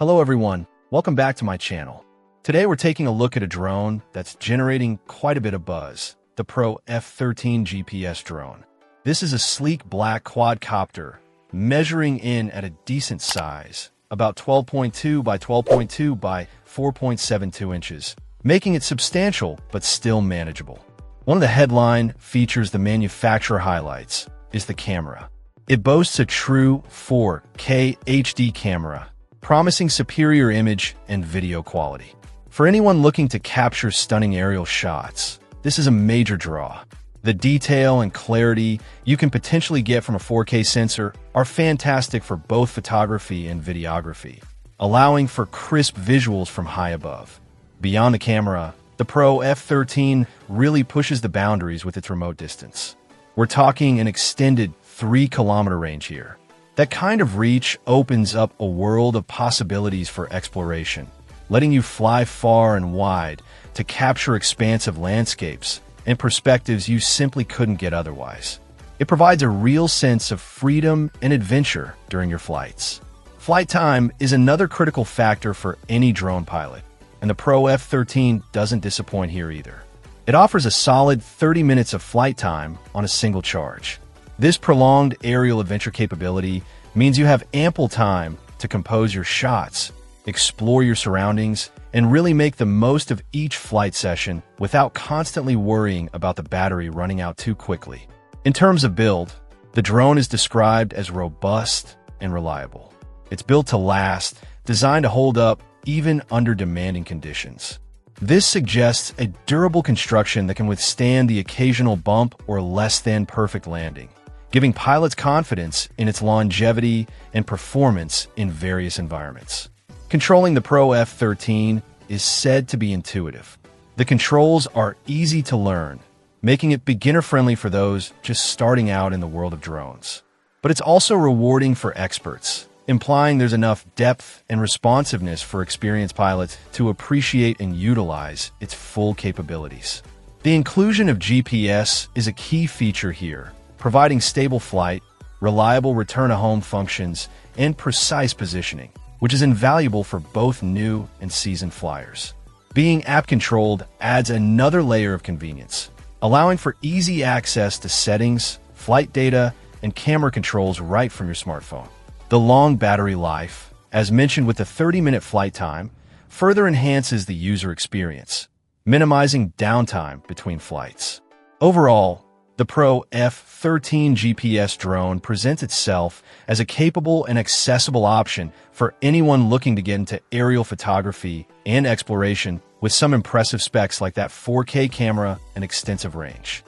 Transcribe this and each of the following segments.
Hello everyone, welcome back to my channel. Today we're taking a look at a drone that's generating quite a bit of buzz, the Pro F13 GPS drone. This is a sleek black quadcopter, measuring in at a decent size, about 12.2 by 12.2 by 4.72 inches, making it substantial but still manageable. One of the headline features the manufacturer highlights is the camera. It boasts a true 4K HD camera, promising superior image and video quality. For anyone looking to capture stunning aerial shots, this is a major draw. The detail and clarity you can potentially get from a 4K sensor are fantastic for both photography and videography, allowing for crisp visuals from high above. Beyond the camera, the Pro F13 really pushes the boundaries with its remote distance. We're talking an extended 3-kilometer range here. That kind of reach opens up a world of possibilities for exploration, letting you fly far and wide to capture expansive landscapes and perspectives you simply couldn't get otherwise. It provides a real sense of freedom and adventure during your flights. Flight time is another critical factor for any drone pilot, and the Pro F13 doesn't disappoint here either. It offers a solid 30 minutes of flight time on a single charge. This prolonged aerial adventure capability means you have ample time to compose your shots, explore your surroundings, and really make the most of each flight session without constantly worrying about the battery running out too quickly. In terms of build, the drone is described as robust and reliable. It's built to last, designed to hold up even under demanding conditions. This suggests a durable construction that can withstand the occasional bump or less than perfect landing, giving pilots confidence in its longevity and performance in various environments. Controlling the Pro F13 is said to be intuitive. The controls are easy to learn, making it beginner-friendly for those just starting out in the world of drones. But it's also rewarding for experts, implying there's enough depth and responsiveness for experienced pilots to appreciate and utilize its full capabilities. The inclusion of GPS is a key feature here, providing stable flight, reliable return-to-home functions, and precise positioning, which is invaluable for both new and seasoned flyers. Being app-controlled adds another layer of convenience, allowing for easy access to settings, flight data, and camera controls right from your smartphone. The long battery life, as mentioned with the 30-minute flight time, further enhances the user experience, minimizing downtime between flights. Overall, the Pro F13 GPS drone presents itself as a capable and accessible option for anyone looking to get into aerial photography and exploration with some impressive specs like that 4K camera and extensive range.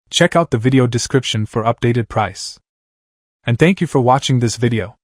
Check out the video description for updated price. And thank you for watching this video.